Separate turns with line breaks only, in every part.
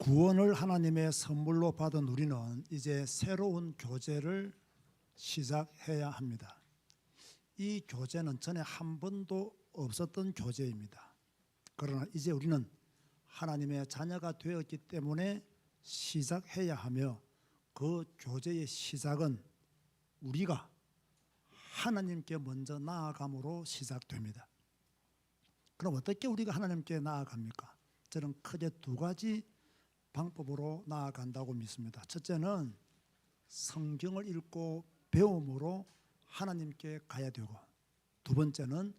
구원을 하나님의 선물로 받은 우리는 이제 새로운 교제를 시작해야 합니다. 이 교제는 전에 한 번도 없었던 교제입니다. 그러나 이제 우리는 하나님의 자녀가 되었기 때문에 시작해야 하며, 그 교제의 시작은 우리가 하나님께 먼저 나아감으로 시작됩니다. 그럼 어떻게 우리가 하나님께 나아갑니까? 저는 크게 두 가지 방법으로 나아간다고 믿습니다. 첫째는 성경을 읽고 배움으로 하나님께 가야 되고, 두 번째는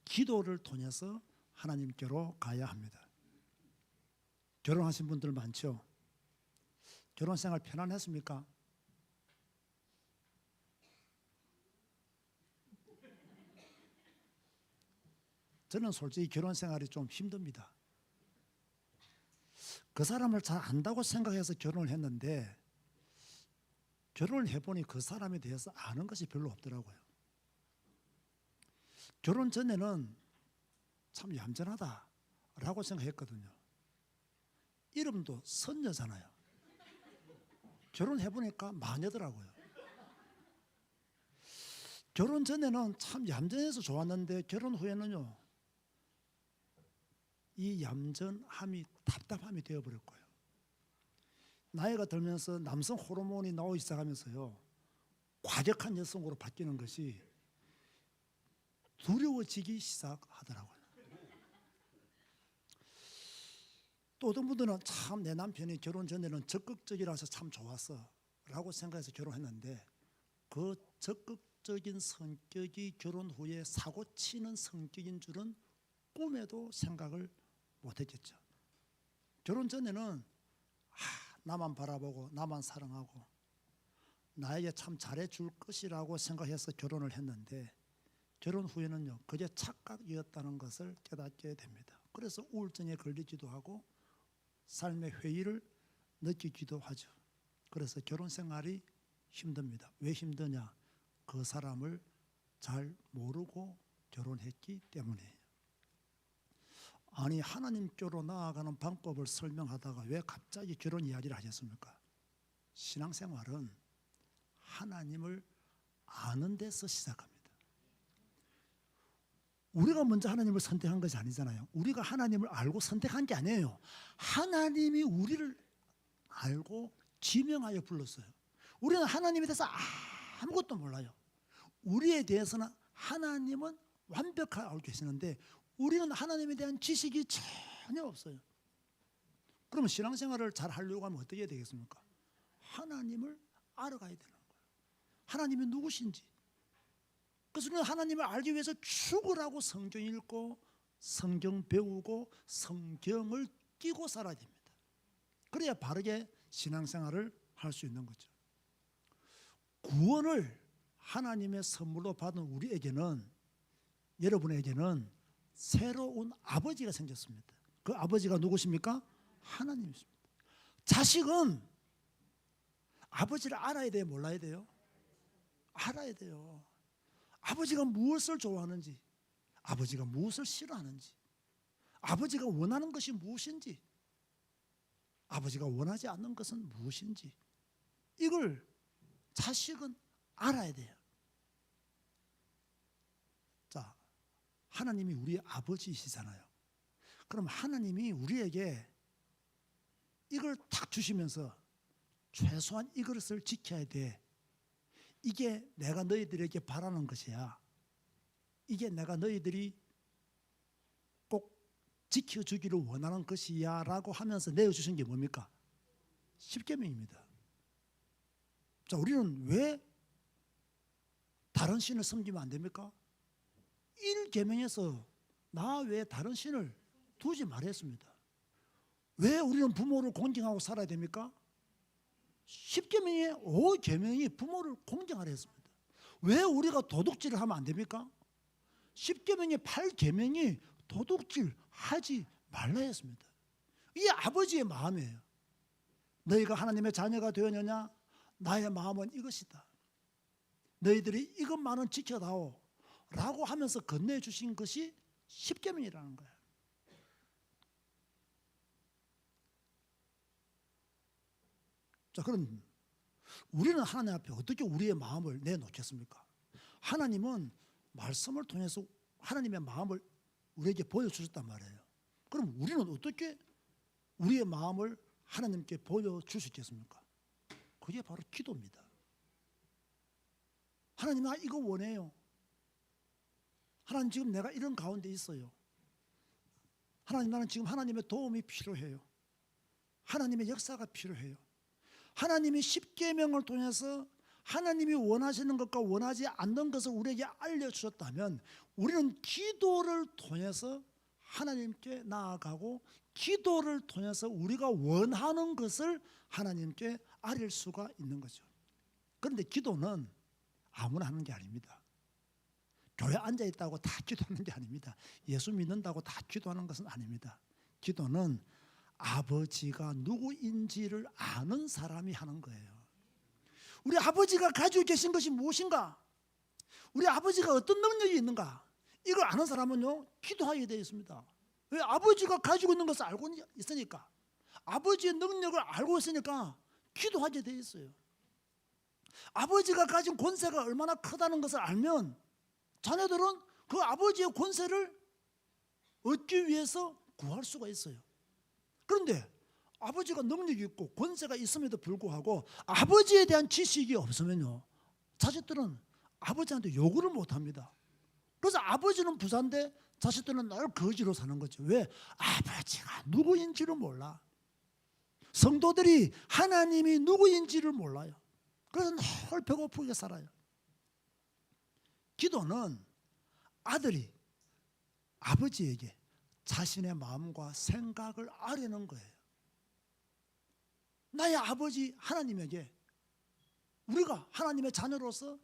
기도를 통해서 하나님께로 가야 합니다. 결혼하신 분들 많죠? 결혼 생활 편안했습니까? 저는 솔직히 결혼 생활이 좀 힘듭니다. 그 사람을 잘 안다고 생각해서 결혼을 했는데, 결혼을 해보니 그 사람에 대해서 아는 것이 별로 없더라고요. 결혼 전에는 참 얌전하다라고 생각했거든요. 이름도 선녀잖아요. 결혼해보니까 마녀더라고요. 결혼 전에는 참 얌전해서 좋았는데, 결혼 후에는요, 이 얌전함이 답답함이 되어버렸고요. 나이가 들면서 남성 호르몬이 나오기 시작하면서요, 과격한 여성으로 바뀌는 것이 두려워지기 시작하더라고요. 또 어떤 분들은 참 내 남편이 결혼 전에는 적극적이라서 참 좋았어 라고 생각해서 결혼했는데, 그 적극적인 성격이 결혼 후에 사고치는 성격인 줄은 꿈에도 생각을 못했겠죠. 결혼 전에는 나만 바라보고 나만 사랑하고 나에게 참 잘해줄 것이라고 생각해서 결혼을 했는데, 결혼 후에는요, 그게 착각이었다는 것을 깨닫게 됩니다. 그래서 우울증에 걸리기도 하고 삶의 회의를 느끼기도 하죠. 그래서 결혼 생활이 힘듭니다. 왜 힘드냐? 그 사람을 잘 모르고 결혼했기 때문이에요. 아니, 하나님께로 나아가는 방법을 설명하다가 왜 갑자기 결혼 이야기를 하셨습니까? 신앙생활은 하나님을 아는 데서 시작합니다. 우리가 먼저 하나님을 선택한 것이 아니잖아요. 우리가 하나님을 알고 선택한 게 아니에요. 하나님이 우리를 알고 지명하여 불렀어요. 우리는 하나님에 대해서 아무것도 몰라요. 우리에 대해서는 하나님은 완벽하게 알고 계시는데, 우리는 하나님에 대한 지식이 전혀 없어요. 그러면 신앙생활을 잘 하려고 하면 어떻게 해야 되겠습니까? 하나님을 알아가야 되는 거예요. 하나님이 누구신지. 그래서 우리는 하나님을 알기 위해서 죽으라고 성경 읽고 성경 배우고 성경을 끼고 살아야 됩니다. 그래야 바르게 신앙생활을 할 수 있는 거죠. 구원을 하나님의 선물로 받은 우리에게는, 여러분에게는 새로운 아버지가 생겼습니다. 그 아버지가 누구십니까? 하나님이십니다. 자식은 아버지를 알아야 돼요? 몰라야 돼요? 알아야 돼요. 아버지가 무엇을 좋아하는지, 아버지가 무엇을 싫어하는지, 아버지가 원하는 것이 무엇인지, 아버지가 원하지 않는 것은 무엇인지, 이걸 자식은 알아야 돼요. 자, 하나님이 우리의 아버지이시잖아요. 그럼 하나님이 우리에게 이걸 딱 주시면서 최소한 이것을 지켜야 돼. 이게 내가 너희들에게 바라는 것이야. 이게 내가 너희들이 꼭 지켜주기를 원하는 것이야 라고 하면서 내어주신 게 뭡니까? 십계명입니다. 자, 우리는 왜 다른 신을 섬기면 안 됩니까? 1계명에서 나 외에 다른 신을 두지 말했습니다. 왜 우리는 부모를 공경하고 살아야 됩니까? 10계명의 5계명이 부모를 공경하라 했습니다. 왜 우리가 도둑질을 하면 안 됩니까? 10계명의 8계명이 도둑질 하지 말라 했습니다. 이게 아버지의 마음이에요. 너희가 하나님의 자녀가 되었느냐? 나의 마음은 이것이다. 너희들이 이것만은 지켜다오 라고 하면서 건네주신 것이 10계명이라는 거예요. 자, 그럼 우리는 하나님 앞에 어떻게 우리의 마음을 내놓겠습니까? 하나님은 말씀을 통해서 하나님의 마음을 우리에게 보여주셨단 말이에요. 그럼 우리는 어떻게 우리의 마음을 하나님께 보여줄 수 있겠습니까? 그게 바로 기도입니다. 하나님, 나 이거 원해요. 하나님, 지금 내가 이런 가운데 있어요. 하나님, 나는 지금 하나님의 도움이 필요해요. 하나님의 역사가 필요해요. 하나님이 십계명을 통해서 하나님이 원하시는 것과 원하지 않는 것을 우리에게 알려주셨다면 우리는 기도를 통해서 하나님께 나아가고 기도를 통해서 우리가 원하는 것을 하나님께 아릴 수가 있는 거죠. 그런데 기도는 아무나 하는 게 아닙니다. 교회 앉아있다고 다 기도하는 게 아닙니다. 예수 믿는다고 다 기도하는 것은 아닙니다. 기도는 아버지가 누구인지를 아는 사람이 하는 거예요. 우리 아버지가 가지고 계신 것이 무엇인가? 우리 아버지가 어떤 능력이 있는가? 이걸 아는 사람은요, 기도하게 되어 있습니다. 왜? 아버지가 가지고 있는 것을 알고 있으니까. 아버지의 능력을 알고 있으니까 기도하게 되어 있어요. 아버지가 가진 권세가 얼마나 크다는 것을 알면 자녀들은 그 아버지의 권세를 얻기 위해서 구할 수가 있어요. 그런데 아버지가 능력이 있고 권세가 있음에도 불구하고 아버지에 대한 지식이 없으면요, 자식들은 아버지한테 요구를 못합니다. 그래서 아버지는 부자인데 자식들은 늘 거지로 사는 거죠. 왜? 아버지가 누구인지를 몰라. 성도들이 하나님이 누구인지를 몰라요. 그래서 늘 배고프게 살아요. 기도는 아들이 아버지에게 자신의 마음과 생각을 아뢰는 거예요. 나의 아버지 하나님에게 우리가 하나님의 자녀로서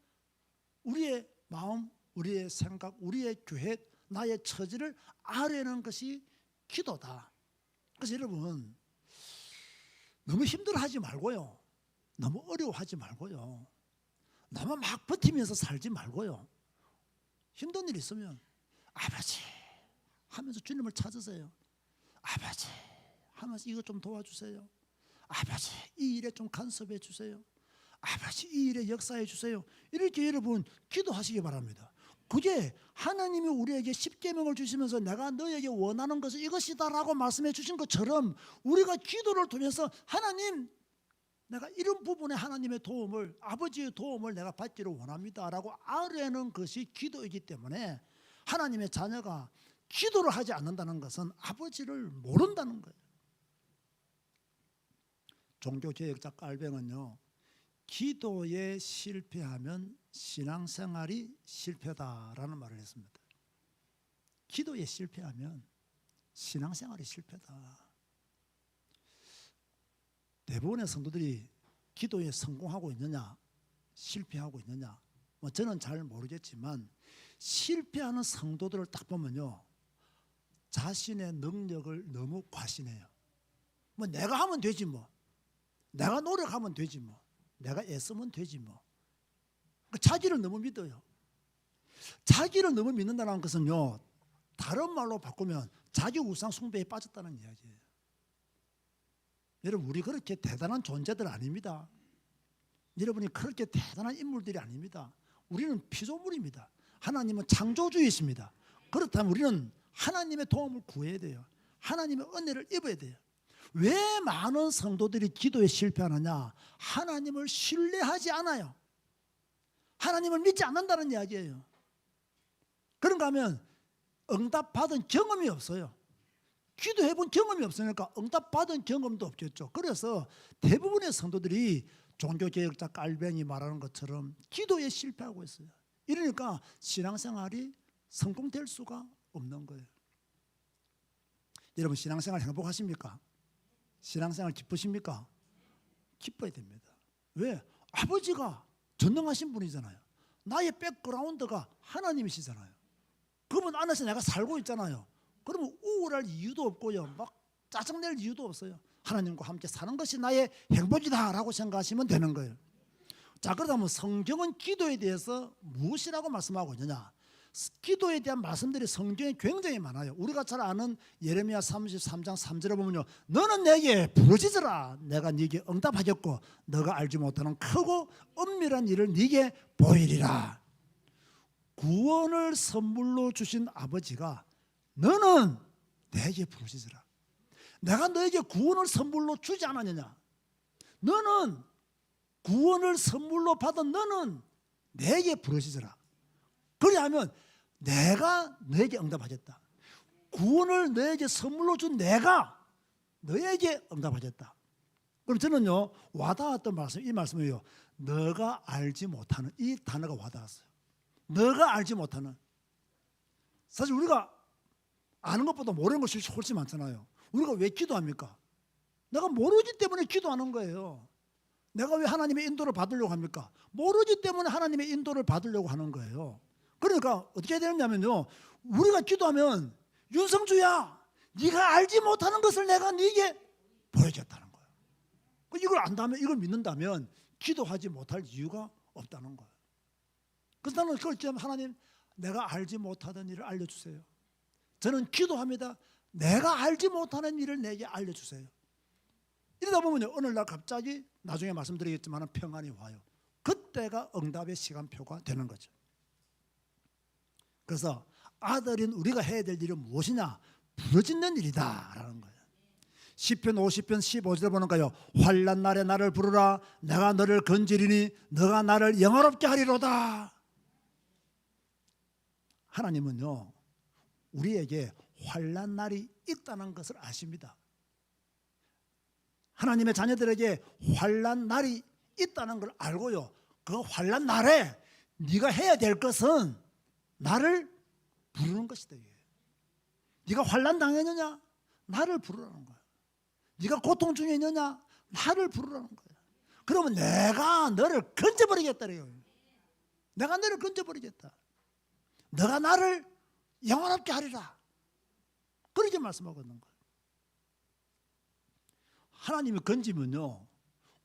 우리의 마음, 우리의 생각, 우리의 계획, 나의 처지를 아뢰는 것이 기도다. 그래서 여러분, 너무 힘들어하지 말고요, 너무 어려워하지 말고요, 너무 막 버티면서 살지 말고요, 힘든 일 있으면 아버지 하면서 주님을 찾으세요. 아버지 하면서 이것 좀 도와주세요. 아버지 이 일에 좀 간섭해 주세요. 아버지 이 일에 역사해 주세요. 이렇게 여러분 기도하시기 바랍니다. 그게 하나님이 우리에게 십계명을 주시면서 내가 너에게 원하는 것은 이것이다라고 말씀해 주신 것처럼 우리가 기도를 통해서 하나님, 내가 이런 부분에 하나님의 도움을, 아버지의 도움을 내가 받기를 원합니다라고 아뢰는 것이 기도이기 때문에 하나님의 자녀가 기도를 하지 않는다는 것은 아버지를 모른다는 거예요. 종교개혁자 깔뱅은요, 기도에 실패하면 신앙생활이 실패다라는 말을 했습니다. 기도에 실패하면 신앙생활이 실패다. 대부분의 성도들이 기도에 성공하고 있느냐 실패하고 있느냐, 저는 잘 모르겠지만 실패하는 성도들을 딱 보면요, 자신의 능력을 너무 과신해요. 내가 하면 되지, 내가 노력하면 되지, 내가 애쓰면 되지. 자기를 너무 믿어요. 자기를 너무 믿는다는 것은요, 다른 말로 바꾸면 자기 우상 숭배에 빠졌다는 이야기예요. 여러분, 우리 그렇게 대단한 존재들 아닙니다. 여러분이 그렇게 대단한 인물들이 아닙니다. 우리는 피조물입니다. 하나님은 창조주이십니다. 그렇다면 우리는 하나님의 도움을 구해야 돼요. 하나님의 은혜를 입어야 돼요. 왜 많은 성도들이 기도에 실패하느냐? 하나님을 신뢰하지 않아요. 하나님을 믿지 않는다는 이야기예요. 그런가 하면 응답받은 경험이 없어요. 기도해본 경험이 없으니까 응답받은 경험도 없겠죠. 그래서 대부분의 성도들이 종교개혁자 깔뱅이 말하는 것처럼 기도에 실패하고 있어요. 이러니까 신앙생활이 성공될 수가 없는 거예요. 여러분, 신앙생활 행복하십니까? 신앙생활 기쁘십니까? 기뻐야 됩니다. 왜? 아버지가 전능하신 분이잖아요. 나의 백그라운드가 하나님이시잖아요. 그분 안에서 내가 살고 있잖아요. 그러면 우울할 이유도 없고요, 막 짜증낼 이유도 없어요. 하나님과 함께 사는 것이 나의 행복이다라고 생각하시면 되는 거예요. 자, 그러다 보면 성경은 기도에 대해서 무엇이라고 말씀하고 있느냐? 하나님은 기도를 통해서 하나님을 신뢰하지 않아요. 하나님을 믿지 않는다는 이야기예요. 왜? 아버지가 전능하신 분이잖아요. 나의 백그라운드가 하나님이시잖아요. 그러면 우울할 이유도 없고요, 막 짜증낼 이유도 없어요. 하나님과 함께 사는 것이 나의 행복이다라고 생각하시면 되는 거예요. 자, 그러다 보면 성경은 기도에 대해서 기도에 대한 말씀들이 성경에 굉장히 많아요. 우리가 잘 아는 예레미야 33장 3절에 보면요, 너는 내게 부르짖으라 내가 네게 응답하겠고 너가 알지 못하는 크고 은밀한 일을 네게 보이리라. 구원을 선물로 주신 아버지가 너는 내게 부르짖으라. 내가 너에게 구원을 선물로 주지 않았느냐? 너는 구원을 선물로 받은 너는 내게 부르짖으라. 그리하면 내가 너에게 응답하겠다. 구원을 너에게 선물로 준 내가 너에게 응답하겠다. 그럼 저는요, 와닿았던 말씀, 이 말씀이에요. 너가 알지 못하는, 이 단어가 와닿았어요. 너가 알지 못하는. 사실 우리가 아는 것보다 모르는 것이 훨씬 많잖아요. 우리가 왜 기도합니까? 내가 모르기 때문에 기도하는 거예요. 내가 왜 하나님의 인도를 받으려고 합니까? 모르기 때문에 하나님의 인도를 받으려고 하는 거예요. 그러니까 어떻게 되느냐면요, 우리가 기도하면 윤성주야, 네가 알지 못하는 것을 내가 네게 보여줬다는 거예요. 이걸 안다면, 이걸 믿는다면 기도하지 못할 이유가 없다는 거예요. 그래서 나는 그걸 좀 하나님, 내가 알지 못하던 일을 알려주세요. 저는 기도합니다. 내가 알지 못하는 일을 내게 알려주세요. 이러다 보면요, 어느 날 갑자기 나중에 말씀드리겠지만 평안이 와요. 그때가 응답의 시간표가 되는 거죠. 그래서 아들인 우리가 해야 될 일은 무엇이냐? 부르짖는 일이다 라는 거예요. 시편 50편 15절에 보니까요, 환난 날에 나를 부르라 내가 너를 건지리니 너가 나를 영화롭게 하리로다. 하나님은요, 우리에게 환난 날이 있다는 것을 아십니다. 하나님의 자녀들에게 환난 날이 있다는 걸 알고요, 그 환난 날에 네가 해야 될 것은 나를 부르는 것이다. 네가 환난 당했느냐? 나를 부르라는 거야. 네가 고통 중에 있느냐? 나를 부르라는 거야. 그러면 내가 너를 건져버리겠다래요. 내가 너를 건져버리겠다. 너가 나를 영원롭게 하리라. 그렇게 말씀하고 있는 거예요. 하나님이 건지면요,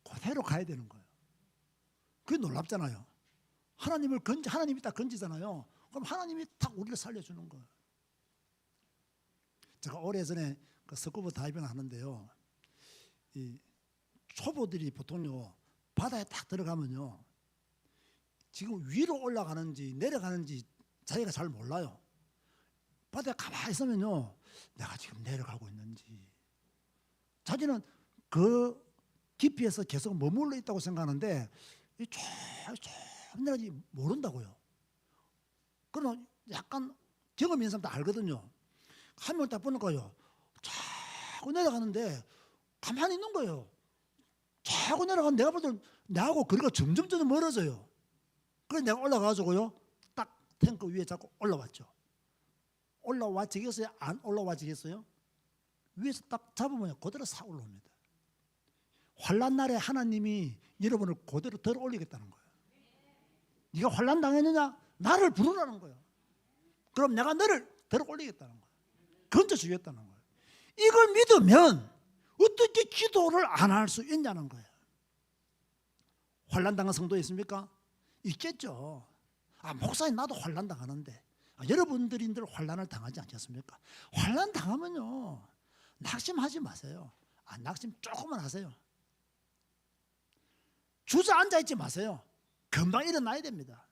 그대로 가야 되는 거예요. 그게 놀랍잖아요. 하나님이 딱 건지잖아요. 그럼 하나님이 딱 우리를 살려주는 거예요. 제가 오래전에 그 스쿠버 다이빙을 하는데요, 이 초보들이 보통요, 바다에 딱 들어가면요, 지금 위로 올라가는지 내려가는지 자기가 잘 몰라요. 바다에 가만히 있으면요, 내가 지금 내려가고 있는지, 자기는 그 깊이에서 계속 머물러 있다고 생각하는데 좀 내려가지 모른다고요. 그러면 약간 경험 있는 사람도 알거든요. 한 명 딱 보니까요, 자꾸 내려가는데 가만히 있는 거예요. 자꾸 내려가는, 내가 볼 때는 나하고 거리가 점점 멀어져요. 그래서 내가 올라가가지고요, 딱 탱크 위에 자꾸 올라왔죠. 올라와지겠어요? 안 올라와지겠어요? 위에서 딱 잡으면 그대로 싹 올라옵니다. 환난 날에 하나님이 여러분을 그대로 들어 올리겠다는 거예요. 네가 환난 당했느냐? 나를 부르라는 거예요. 그럼 내가 너를 들어 올리겠다는 거예요. 건져주겠다는 거예요. 이걸 믿으면 어떻게 기도를 안 할 수 있냐는 거예요. 환난 당한 성도 있습니까? 있겠죠. 목사님 나도 환난 당하는데. 여러분들인들 환난을 당하지 않겠습니까? 환난 당하면요, 낙심하지 마세요. 낙심 조금만 하세요. 주저앉아 있지 마세요. 금방 일어나야 됩니다.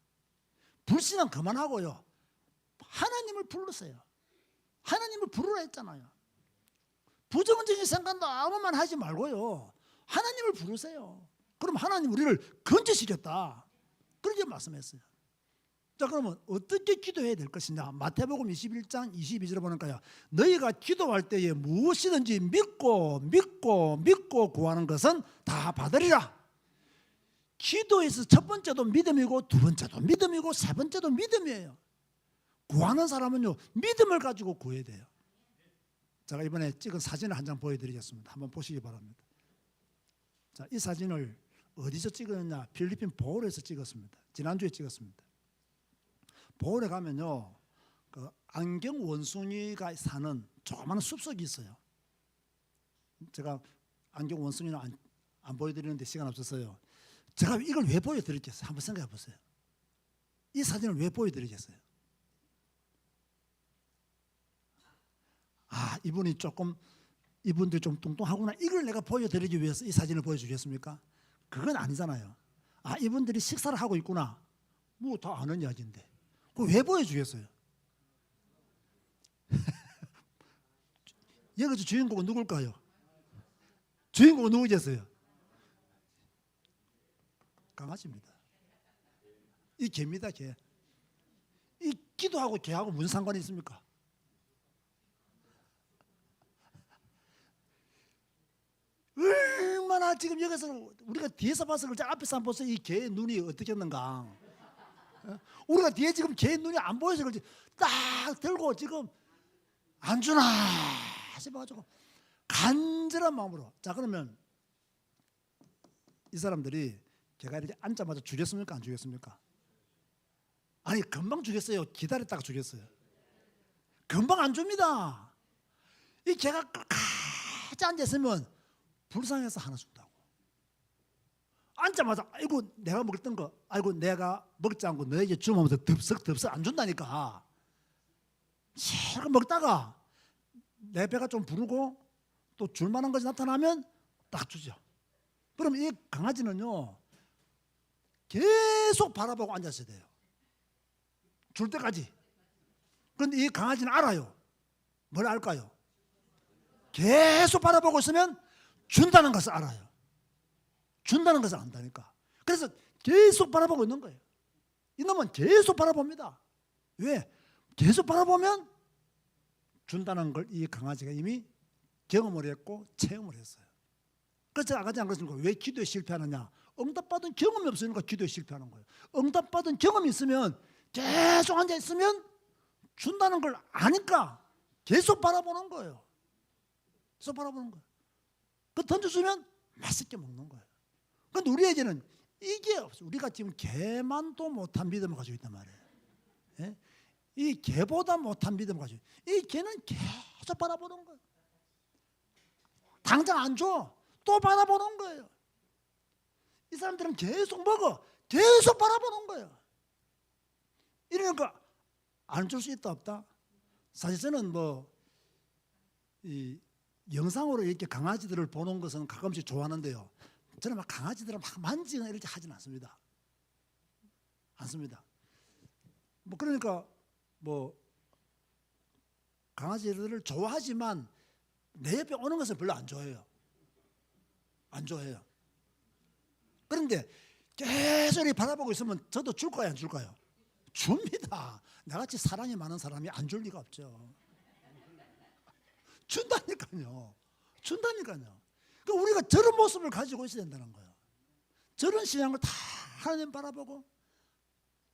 불신은 그만하고요, 하나님을 부르세요. 하나님을 부르라 했잖아요. 부정적인 생각도 아무만 하지 말고요, 하나님을 부르세요. 그럼 하나님 우리를 건지시겠다, 그렇게 말씀했어요. 자, 그러면 어떻게 기도해야 될 것이냐? 마태복음 21장 22절에 보니까요, 너희가 기도할 때에 무엇이든지 믿고 구하는 것은 다 받으리라. 기도에서 첫 번째도 믿음이고 두 번째도 믿음이고 세 번째도 믿음이에요. 구하는 사람은요, 믿음을 가지고 구해야 돼요. 제가 이번에 찍은 사진을 한 장 보여드리겠습니다. 한번 보시기 바랍니다. 자, 이 사진을 어디서 찍었느냐? 필리핀 보홀에서 찍었습니다. 지난주에 찍었습니다. 보홀에 가면요, 그 안경 원숭이가 사는 조그마한 숲속이 있어요. 제가 안경 원숭이는 안 보여드리는데 시간 없었어요. 제가 이걸 왜 보여드리겠어요? 한번 생각해 보세요. 이 사진을 왜 보여드리겠어요? 이분이 조금 이분들이 좀 뚱뚱하구나. 이걸 내가 보여드리기 위해서 이 사진을 보여주겠습니까? 그건 아니잖아요. 아, 이분들이 식사를 하고 있구나. 뭐 다 아는 이야기인데. 그걸 왜 보여주겠어요? 여기서 주인공은 누굴까요? 주인공은 누구겠어요? 강아지입니다. 이 개입니다, 개. 이 기도하고 개하고 무슨 상관이 있습니까? 얼마나 지금 여기서 우리가 뒤에서 봐서 그렇지 앞에서 안 봐서 이 개의 눈이 어떻겠는가? 우리가 뒤에 지금 개의 눈이 안 보여서 그렇지 딱 들고 지금 안 주나 싶어가지고 간절한 마음으로. 자, 그러면 이 사람들이 개가 이렇게 앉자마자 주겠습니까? 안 주겠습니까? 아니, 금방 주겠어요? 기다렸다가 주겠어요? 금방 안 줍니다. 이 개가 끝까지 앉아있으면 불쌍해서 하나 준다고. 앉자마자 아이고 내가 먹었던 거 아이고 내가 먹지 않고 너에게 주면서 덥석 안 준다니까. 실컷 먹다가 내 배가 좀 부르고 또 줄만한 것이 나타나면 딱 주죠. 그럼 이 강아지는요 계속 바라보고 앉았어야 돼요. 줄 때까지. 그런데 이 강아지는 알아요. 뭘 알까요? 계속 바라보고 있으면 준다는 것을 알아요. 준다는 것을 안다니까. 그래서 계속 바라보고 있는 거예요. 이놈은 계속 바라봅니다. 왜? 계속 바라보면 준다는 걸 이 강아지가 이미 경험을 했고 체험을 했어요. 그래서 아까 안 그랬습니까? 왜 기도에 실패하느냐? 응답받은 경험이 없으니까 기도에 실패하는 거예요. 응답받은 경험이 있으면 계속 앉아있으면 준다는 걸 아니까 계속 바라보는 거예요. 계속 바라보는 거예요. 그 던져주면 맛있게 먹는 거예요. 그런데 우리에게는 이게 없어요. 우리가 지금 개만도 못한 믿음을 가지고 있단 말이에요. 예? 이 개보다 못한 믿음을 가지고 있어요. 이 개는 계속 바라보는 거예요. 당장 안 줘. 또 바라보는 거예요. 이 사람들은 계속 먹어. 계속 바라보는 거예요. 이러니까 안 줄 수 있다 없다? 사실 저는 이 영상으로 이렇게 강아지들을 보는 것은 가끔씩 좋아하는데요. 저는 막 강아지들을 막 만지거나 이렇게 하진 않습니다. 그러니까 강아지들을 좋아하지만 내 옆에 오는 것을 별로 안 좋아해요. 안 좋아해요. 그런데 계속 이렇게 바라보고 있으면 저도 줄까요, 안 줄까요? 줍니다. 나같이 사랑이 많은 사람이 안 줄 리가 없죠. 준다니까요. 그러니까 우리가 저런 모습을 가지고 있어야 된다는 거예요. 저런 신앙을 다 하나님 바라보고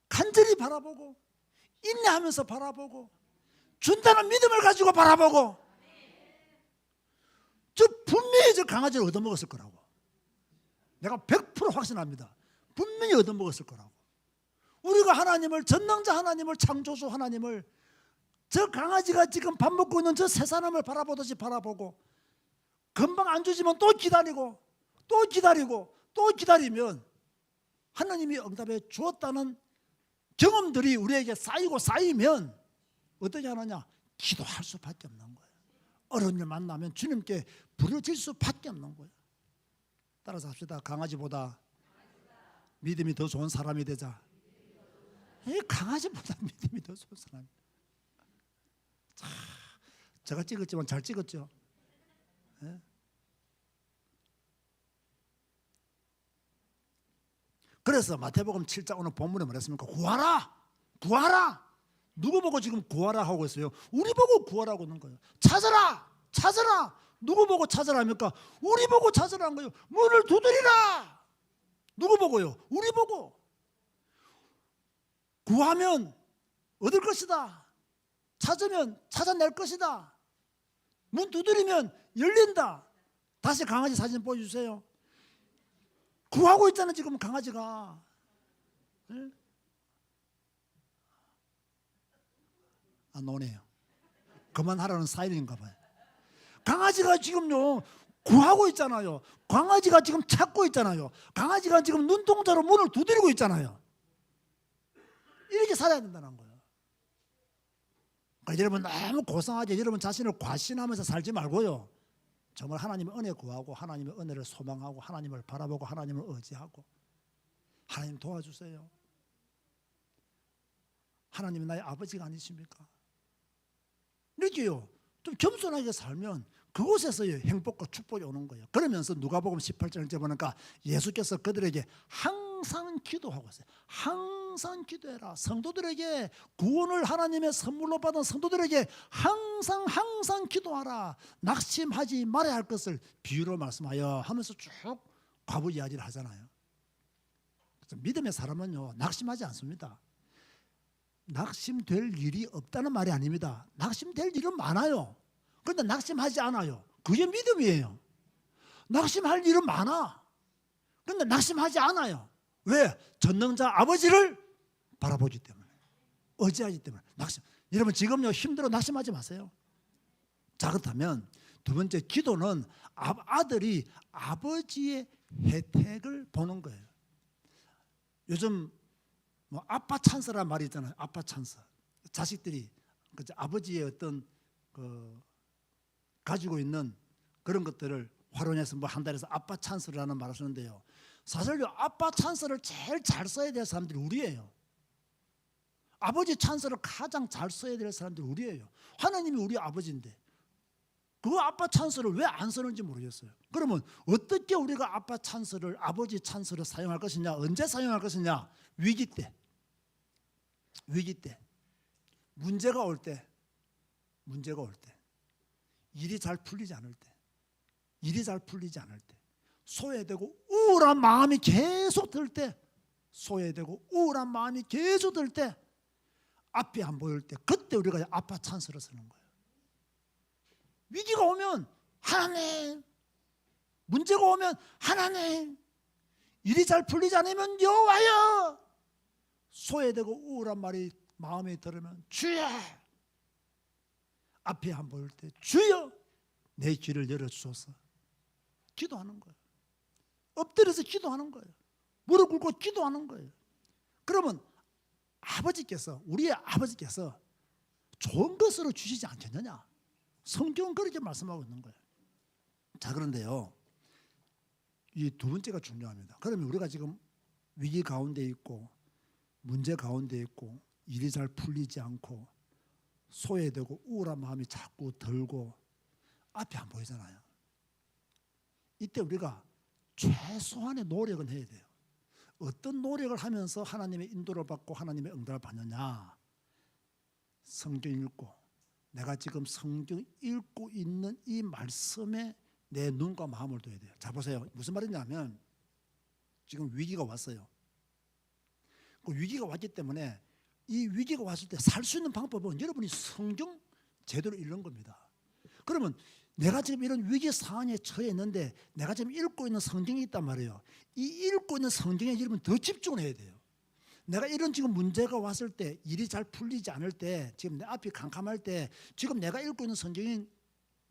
간절히 바라보고 인내하면서 바라보고 준다는 믿음을 가지고 바라보고 저 분명히 저 강아지를 얻어먹었을 거라고. 내가 100% 확신합니다. 분명히 얻어먹었을 거라고. 우리가 하나님을, 전능자 하나님을, 창조주 하나님을 저 강아지가 지금 밥 먹고 있는 저 세 사람을 바라보듯이 바라보고 금방 안 주지만 또 기다리고 또 기다리고 또 기다리면 하나님이 응답해 주었다는 경험들이 우리에게 쌓이면 어떻게 하느냐? 기도할 수밖에 없는 거예요. 어려운 일 만나면 주님께 부르질 수밖에 없는 거예요. 따라서 합시다. 강아지보다 믿음이 더 좋은 사람이 되자. 강아지보다 믿음이 더 좋은 사람. 제가 찍었지만 잘 찍었죠. 예? 그래서 마태복음 7장 오늘 본문에 뭐랬습니까? 구하라. 누구 보고 지금 구하라 하고 있어요? 우리 보고 구하라고 하는 거예요. 찾아라. 누구 보고 찾으라 합니까? 우리 보고 찾으라는 거예요. 문을 두드리라. 누구 보고요? 우리 보고. 구하면 얻을 것이다. 찾으면 찾아낼 것이다. 문 두드리면 열린다. 다시 강아지 사진 보여주세요. 구하고 있잖아요 지금 강아지가. 네? 안 오네요. 그만하라는 사인인가 봐요. 강아지가 지금요 구하고 있잖아요. 강아지가 지금 찾고 있잖아요. 강아지가 지금 눈동자로 문을 두드리고 있잖아요. 이렇게 살아야 된다는 거예요. 그러니까 여러분 너무 고상하게 여러분 자신을 과신하면서 살지 말고요. 정말 하나님의 은혜 구하고 하나님의 은혜를 소망하고 하나님을 바라보고 하나님을 의지하고 하나님 도와주세요. 하나님은 나의 아버지가 아니십니까? 이렇게요. 좀 겸손하게 살면 그곳에서요 행복과 축복이 오는 거예요. 그러면서 누가복음 18장을 보니까 예수께서 그들에게 항상 기도하고 있어요. 항상 기도해라. 성도들에게 구원을 하나님의 선물로 받은 성도들에게 항상 기도하라. 낙심하지 말아야 할 것을 비유로 말씀하여 하면서 쭉 과부 이야기를 하잖아요. 그래서 믿음의 사람은요 낙심하지 않습니다. 낙심될 일이 없다는 말이 아닙니다. 낙심될 일은 많아요. 그런데 낙심하지 않아요. 그게 믿음이에요. 낙심할 일은 많아. 그런데 낙심하지 않아요. 왜? 전능자 아버지를 바라보기 때문에, 의지하기 때문에. 여러분 지금요 힘들어 낙심하지 마세요. 자, 그렇다면 두 번째, 기도는 아들이 아버지의 혜택을 보는 거예요. 요즘 뭐 아빠 찬스란 말이 있잖아요. 아빠 찬스. 자식들이 아버지의 어떤 가지고 있는 그런 것들을 활용해서 뭐 한 달에서 아빠 찬스라는 말을 쓰는데요. 사실요 아빠 찬스를 제일 잘 써야 될 사람들이 우리예요. 아버지 찬스를 가장 잘 써야 될 사람들이 우리예요. 하나님이 우리 아버지인데 그 아빠 찬스를 왜 안 쓰는지 모르겠어요. 그러면 어떻게 우리가 아빠 찬스를, 아버지 찬스를 사용할 것이냐, 언제 사용할 것이냐? 위기 때, 문제가 올 때, 일이 잘 풀리지 않을 때, 소외되고 우울한 마음이 계속 들 때, 앞이 안 보일 때, 그때 우리가 아빠 찬스를 쓰는 거예요. 위기가 오면 하나님, 문제가 오면 하나님, 일이 잘 풀리지 않으면 여호와여, 소외되고 우울한 말이 마음에 들으면 주여, 앞이 안 보일 때 주여 내 길을 열어주소서. 기도하는 거예요. 엎드려서 기도하는 거예요. 무릎 꿇고 기도하는 거예요. 그러면 우리의 아버지께서 좋은 것으로 주시지 않겠느냐? 성경은 그렇게 말씀하고 있는 거예요. 자, 그런데요 이 두 번째가 중요합니다. 그러면 우리가 지금 위기 가운데 있고 문제 가운데 있고 일이 잘 풀리지 않고 소외되고 우울한 마음이 자꾸 들고 앞이 안 보이잖아요. 이때 우리가 최소한의 노력은 해야 돼요. 어떤 노력을 하면서 하나님의 인도를 받고 하나님의 응답을 받느냐? 성경 읽고, 내가 지금 성경 읽고 있는 이 말씀에 내 눈과 마음을 둬야 돼요. 자, 보세요. 무슨 말이냐면 지금 위기가 왔어요. 그 위기가 왔기 때문에 이 위기가 왔을 때 살 수 있는 방법은 여러분이 성경 제대로 읽는 겁니다. 그러면 내가 지금 이런 위기 상황에 처해 있는데 내가 지금 읽고 있는 성경이 있단 말이에요. 이 읽고 있는 성경에 여러분 더 집중을 해야 돼요. 내가 이런 지금 문제가 왔을 때, 일이 잘 풀리지 않을 때, 지금 내 앞이 캄캄할 때, 지금 내가 읽고 있는 성경인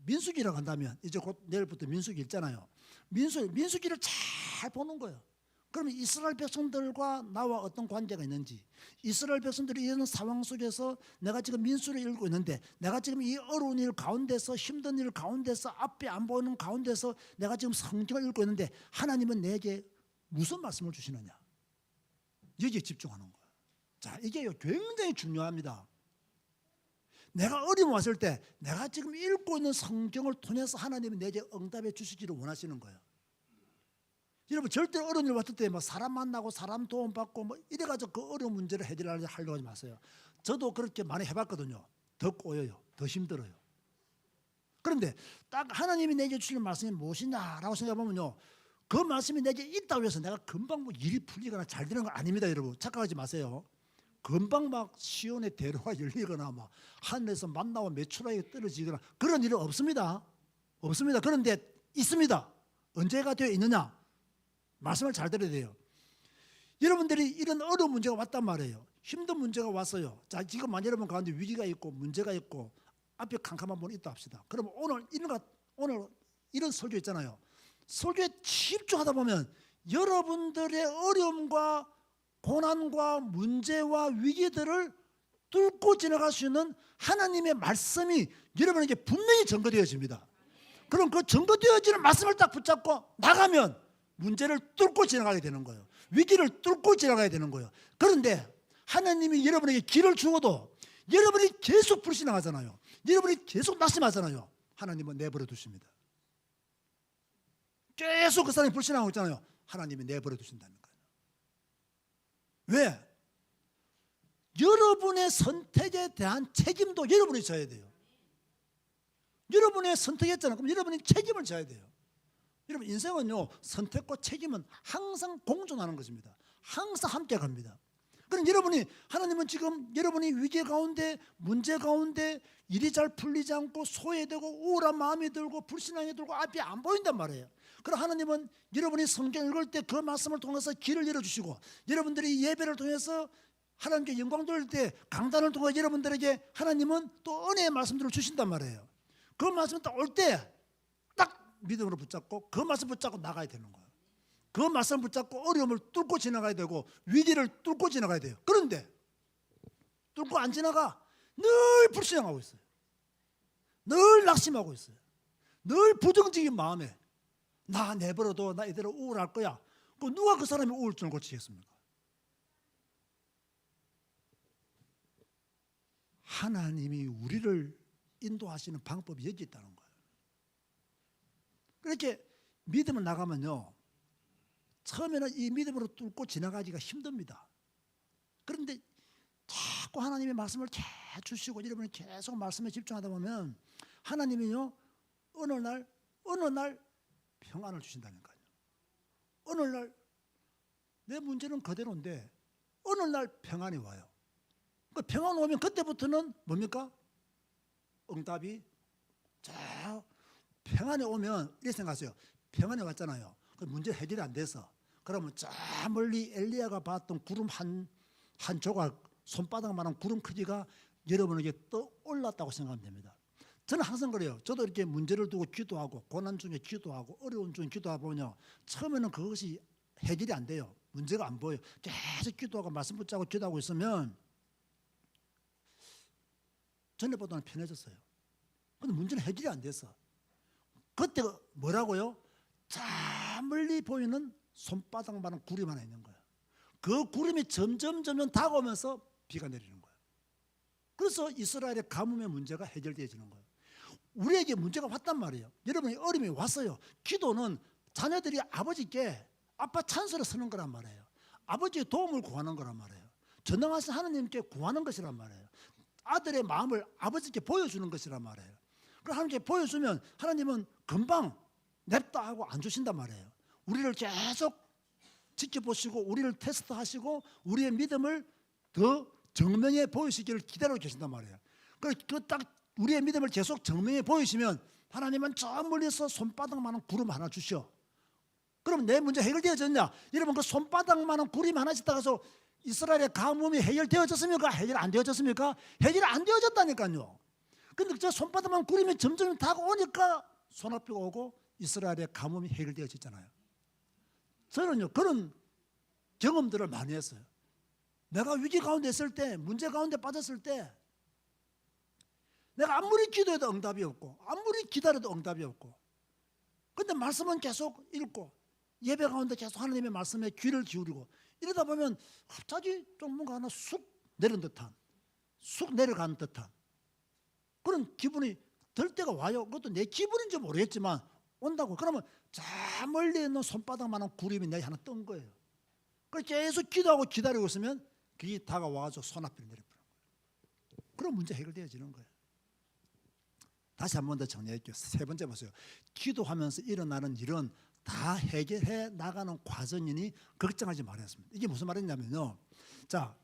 민수기라고 한다면, 이제 곧 내일부터 민수기 읽잖아요. 민수기를 잘 보는 거예요. 그러면 이스라엘 백성들과 나와 어떤 관계가 있는지, 이스라엘 백성들이 이런 상황 속에서 내가 지금 민수를 읽고 있는데, 내가 지금 이 어려운 일 가운데서, 힘든 일 가운데서, 앞이 안 보이는 가운데서 내가 지금 성경을 읽고 있는데 하나님은 내게 무슨 말씀을 주시느냐? 여기에 집중하는 거예요. 자, 이게 굉장히 중요합니다. 내가 어려움 왔을 때 내가 지금 읽고 있는 성경을 통해서 하나님이 내게 응답해 주시기를 원하시는 거예요. 여러분 절대 어려운 일 왔을 때 뭐 사람 만나고 사람 도움 받고 뭐 이래가지고 그 어려운 문제를 해결하려고 하지 마세요. 저도 그렇게 많이 해봤거든요. 더 꼬여요. 더 힘들어요. 그런데 딱 하나님이 내게 주시는 말씀이 무엇이냐라고 생각해보면요, 그 말씀이 내게 있다고 해서 내가 금방 뭐 일이 풀리거나 잘 되는 거 아닙니다. 여러분 착각하지 마세요. 금방 막 시온의 대로가 열리거나 막 하늘에서 만나와 메추라기가 떨어지거나 그런 일은 없습니다. 그런데 있습니다. 언제가 되어 있느냐? 말씀을 잘 들어야 돼요. 여러분들이 이런 어려운 문제가 왔단 말이에요. 힘든 문제가 왔어요. 자, 지금 만약 여러분 가운데 위기가 있고 문제가 있고 앞에 캄캄한 분이 있다 합시다. 그러면 오늘 이런 설교 있잖아요. 설교에 집중하다 보면 여러분들의 어려움과 고난과 문제와 위기들을 뚫고 지나갈 수 있는 하나님의 말씀이 여러분에게 분명히 증거되어집니다. 그럼 그 증거되어지는 말씀을 딱 붙잡고 나가면 문제를 뚫고 지나가게 되는 거예요. 위기를 뚫고 지나가야 되는 거예요. 그런데 하나님이 여러분에게 길을 주어도 여러분이 계속 불신앙하잖아요. 여러분이 계속 낙심하잖아요. 하나님은 내버려 두십니다. 계속 그 사람이 불신하고 있잖아요. 하나님이 내버려 두신다는 거예요. 왜? 여러분의 선택에 대한 책임도 여러분이 져야 돼요. 여러분의 선택했잖아요. 그럼 여러분이 책임을 져야 돼요. 여러분 인생은요, 선택과 책임은 항상 공존하는 것입니다. 항상 함께 갑니다. 그럼 여러분이, 하나님은 지금 여러분이 위기 가운데, 문제 가운데 일이 잘 풀리지 않고 소외되고 우울한 마음이 들고 불신앙이 들고 앞이 안 보인단 말이에요. 그럼 하나님은 여러분이 성경 읽을 때 그 말씀을 통해서 길을 열어주시고, 여러분들이 예배를 통해서 하나님께 영광 돌릴 때 강단을 통해 여러분들에게 하나님은 또 은혜의 말씀들을 주신단 말이에요. 그 말씀 딱 올 때 딱 믿음으로 붙잡고 그 말씀 붙잡고 나가야 되는 거예요. 그 말씀 붙잡고 어려움을 뚫고 지나가야 되고 위기를 뚫고 지나가야 돼요. 그런데 뚫고 안 지나가 늘 불신앙하고 있어요. 늘 낙심하고 있어요. 늘 부정적인 마음에 나 내버려둬, 나 이대로 우울할 거야. 그럼 누가 그 사람의 우울증을 고치겠습니까? 하나님이 우리를 인도하시는 방법이 여기 있다는 거예요. 그렇게 믿음을 나가면요, 처음에는 이 믿음으로 뚫고 지나가기가 힘듭니다. 그런데 자꾸 하나님의 말씀을 계속 주시고 여러분이 계속 말씀에 집중하다 보면 하나님이요, 어느 날 평안을 주신다니까요. 어느 날 내 문제는 그대로인데 어느 날 평안이 와요. 그 평안 오면 그때부터는 뭡니까? 응답이 자 평안이 오면 이렇게 생각하세요. 평안이 왔잖아요. 그 문제 해결이 안 돼서 그러면 저 멀리 엘리야가 봤던 구름 한 조각, 손바닥만한 구름 크기가 여러분에게 떠올랐다고 생각하면 됩니다. 저는 항상 그래요. 저도 이렇게 문제를 두고 기도하고 고난 중에 기도하고 어려운 중에 기도하다 보면요, 처음에는 그것이 해결이 안 돼요. 문제가 안 보여요. 계속 기도하고 말씀 붙잡고 기도하고 있으면 전에보다는 편해졌어요. 근데 문제는 해결이 안 돼서 그때 뭐라고요? 저 멀리 보이는 손바닥만한 구름 하나 있는 거예요. 그 구름이 점점 다가오면서 비가 내리는 거예요. 그래서 이스라엘의 가뭄의 문제가 해결되어지는 거예요. 우리에게 문제가 왔단 말이에요. 여러분이 어려움이 왔어요. 기도는 자녀들이 아버지께 아빠 찬스를 쓰는 거란 말이에요. 아버지의 도움을 구하는 거란 말이에요. 전능하신 하나님께 구하는 것이란 말이에요. 아들의 마음을 아버지께 보여주는 것이란 말이에요. 그럼 하나님께 보여주면 하나님은 금방 냅다 하고 안 주신단 말이에요. 우리를 계속 지켜보시고 우리를 테스트하시고 우리의 믿음을 더 증명해 보이시기를 기다리고 계신단 말이에요. 그 딱 우리의 믿음을 계속 증명해 보이시면 하나님은 저 멀리서 손바닥만한 구름 하나 주셔. 그럼 내 문제 해결되어졌냐? 여러분 그 손바닥만한 구름 하나 있다가서 이스라엘의 가뭄이 해결되어졌습니까? 해결 안 되어졌습니까? 해결 안 되어졌다니까요. 근데 저 손바닥만 구름이 점점 다가오니까 소나비가 오고 이스라엘의 가뭄이 해결되어졌잖아요. 저는요 그런 경험들을 많이 했어요. 내가 위기 가운데 있을 때, 문제 가운데 빠졌을 때 내가 아무리 기도해도 응답이 없고 아무리 기다려도 응답이 없고 근데 말씀은 계속 읽고 예배 가운데 계속 하나님의 말씀에 귀를 기울이고 이러다 보면 갑자기 좀 뭔가 하나 쑥 내린 듯한, 쑥 내려가는 듯한 그런 기분이 들 때가 와요. 그것도 내 기분인지 모르겠지만 온다고. 그러면 저 멀리 있는 손바닥만한 구름이 내 하나 뜬 거예요. 그래서 계속 기도하고 기다리고 있으면 그게 다가와서 소나비를 내려버리는 거예요. 그럼 문제 해결되어지는 거예요. 다시 한 번 더 정리할게요. 세 번째 보세요. 기도하면서 일어나는 일은 다 해결해 나가는 과정이니 걱정하지 말았습니다. 이게 무슨 말이냐면요. 자,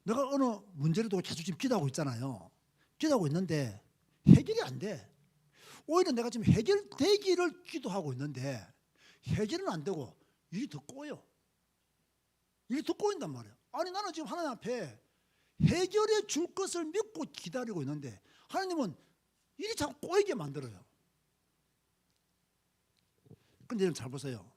내가 어느 문제를 두고 계속 지금 기도하고 있잖아요. 기도하고 있는데 해결이 안 돼. 오히려 내가 지금 해결되기를 기도하고 있는데 해결은 안 되고 일이 더 꼬여. 일이 더 꼬인단 말이에요. 아니 나는 지금 하나님 앞에 해결해 줄 것을 믿고 기다리고 있는데 하나님은 일이 자꾸 꼬이게 만들어요. 근데 여러분 잘 보세요.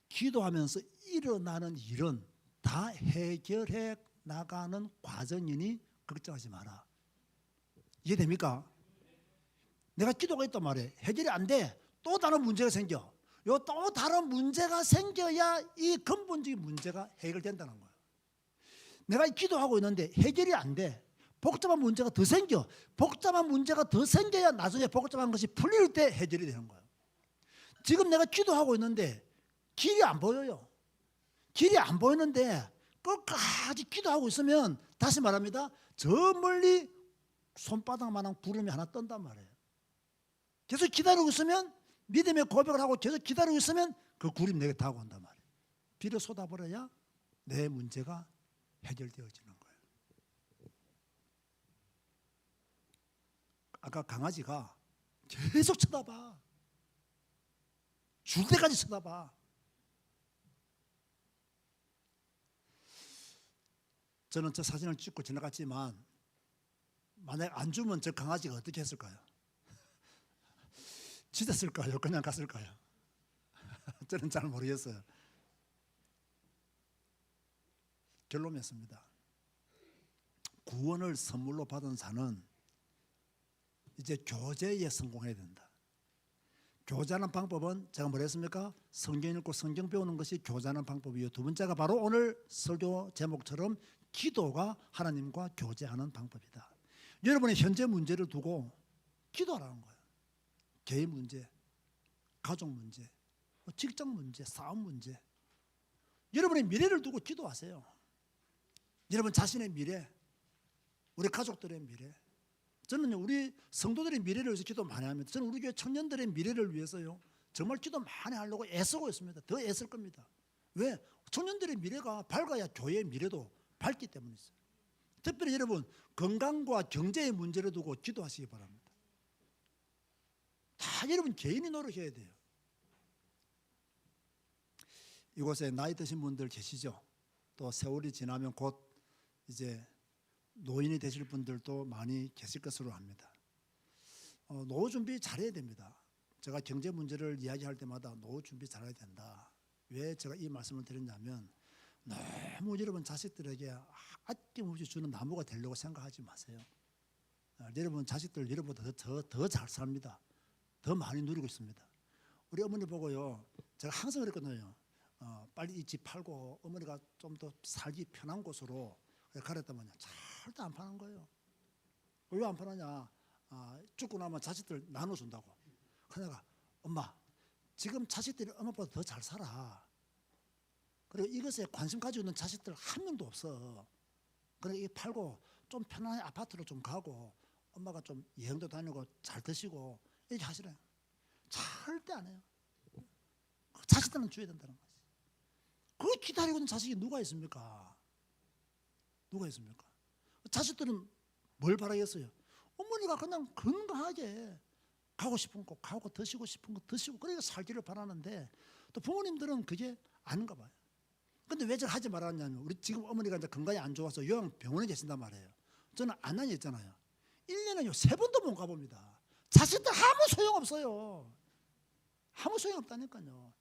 기도하면서 일어나는 일은 다 해결해 나가는 과정이니 걱정하지 마라. 이해됩니까? 내가 기도가 있단 말이에요. 해결이 안 돼. 또 다른 문제가 생겨. 요 또 다른 문제가 생겨야 이 근본적인 문제가 해결된다는 거예요. 내가 기도하고 있는데 해결이 안 돼. 복잡한 문제가 더 생겨. 복잡한 문제가 더 생겨야 나중에 복잡한 것이 풀릴 때 해결이 되는 거예요. 지금 내가 기도하고 있는데 길이 안 보여요. 길이 안 보이는데 끝까지 기도하고 있으면 다시 말합니다. 저 멀리 손바닥만한 구름이 하나 뜬단 말이에요. 계속 기다리고 있으면 믿음의 고백을 하고 계속 기다리고 있으면 그 구름이 내게 다가온단 말이에요. 비를 쏟아버려야 내 문제가 해결되어지는 거예요. 아까 강아지가 계속 쳐다봐. 줄 때까지 쳐다봐. 저는 저 사진을 찍고 지나갔지만 만약 안 주면 저 강아지가 어떻게 했을까요? 짖었을까요? 그냥 갔을까요? 저는 잘 모르겠어요. 결론이었습니다. 구원을 선물로 받은 자는 이제 교제에 성공해야 된다. 교제하는 방법은 제가 뭐랬습니까? 성경 읽고 성경 배우는 것이 교제하는 방법이에요. 두 번째가 바로 오늘 설교 제목처럼 기도가 하나님과 교제하는 방법이다. 여러분의 현재 문제를 두고 기도하라는 거예요. 개인 문제, 가족 문제, 직장 문제, 사업 문제. 여러분의 미래를 두고 기도하세요. 여러분 자신의 미래, 우리 가족들의 미래. 저는 우리 성도들의 미래를 위해서 기도 많이 합니다. 저는 우리 교회 청년들의 미래를 위해서요 정말 기도 많이 하려고 애쓰고 있습니다. 더 애쓸 겁니다. 왜? 청년들의 미래가 밝아야 교회의 미래도 밝기 때문이죠. 특별히 여러분 건강과 경제의 문제를 두고 기도하시기 바랍니다. 다 여러분 개인이 노력해야 돼요. 이곳에 나이 드신 분들 계시죠? 또 세월이 지나면 곧 이제 노인이 되실 분들도 많이 계실 것으로 합니다. 노후 준비 잘해야 됩니다. 제가 경제 문제를 이야기할 때마다 노후 준비 잘해야 된다. 왜 제가 이 말씀을 드렸냐면 너무 여러분 자식들에게 아낌없이 주는 나무가 되려고 생각하지 마세요. 여러분 자식들 여러분보다 더 잘 삽니다. 더 많이 누리고 있습니다. 우리 어머니 보고요 제가 항상 그랬거든요. 빨리 이 집 팔고 어머니가 좀 더 살기 편한 곳으로 가랬다면요 절대 안 파는 거예요. 왜 안 파느냐? 죽고 나면 자식들 나눠준다고. 그러니까 엄마 지금 자식들이 엄마보다 더 잘 살아. 그리고 이것에 관심 가지고 있는 자식들 한 명도 없어. 그러니까 이 팔고 좀 편안한 아파트로 좀 가고 엄마가 좀 여행도 다니고 잘 드시고 이렇게 하시래요. 절대 안 해요. 자식들은 줘야 된다는 거지. 그걸 기다리고 있는 자식이 누가 있습니까? 누가 있습니까? 자식들은 뭘 바라겠어요? 어머니가 그냥 건강하게 가고 싶은 곳 가고 드시고 싶은 거 드시고 그러니까 살기를 바라는데 또 부모님들은 그게 아닌가 봐요. 근데 왜 제가 하지 말았냐면 우리 지금 어머니가 이제 건강이 안 좋아서 요양병원에 계신단 말이에요. 저는 안 다녔잖아요. 1년에 3번도 못 가봅니다. 자식들 아무 소용없어요. 아무 소용없다니까요.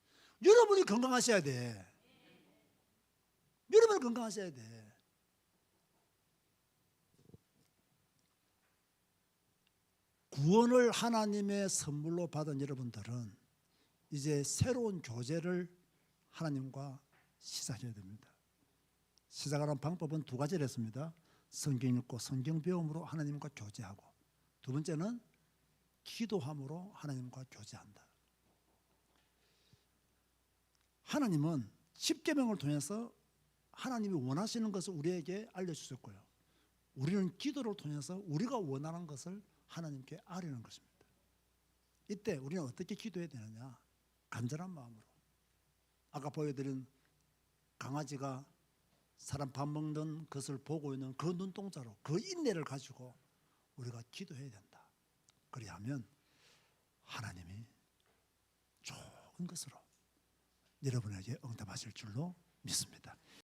여러분이 건강하셔야 돼. 여러분이 건강하셔야 돼. 구원을 하나님의 선물로 받은 여러분들은 이제 새로운 교제를 하나님과 시작해야 됩니다. 시작하는 방법은 두 가지를 했습니다. 성경 읽고 성경 배움으로 하나님과 교제하고 두 번째는 기도함으로 하나님과 교제한다. 하나님은 십계명을 통해서 하나님이 원하시는 것을 우리에게 알려주셨고요. 우리는 기도를 통해서 우리가 원하는 것을 하나님께 아뢰는 것입니다. 이때 우리는 어떻게 기도해야 되느냐? 간절한 마음으로. 아까 보여드린 강아지가 사람 밥 먹는 것을 보고 있는 그 눈동자로 그 인내를 가지고 우리가 기도해야 된다. 그리하면 하나님이 좋은 것으로 여러분에게 응답하실 줄로 믿습니다.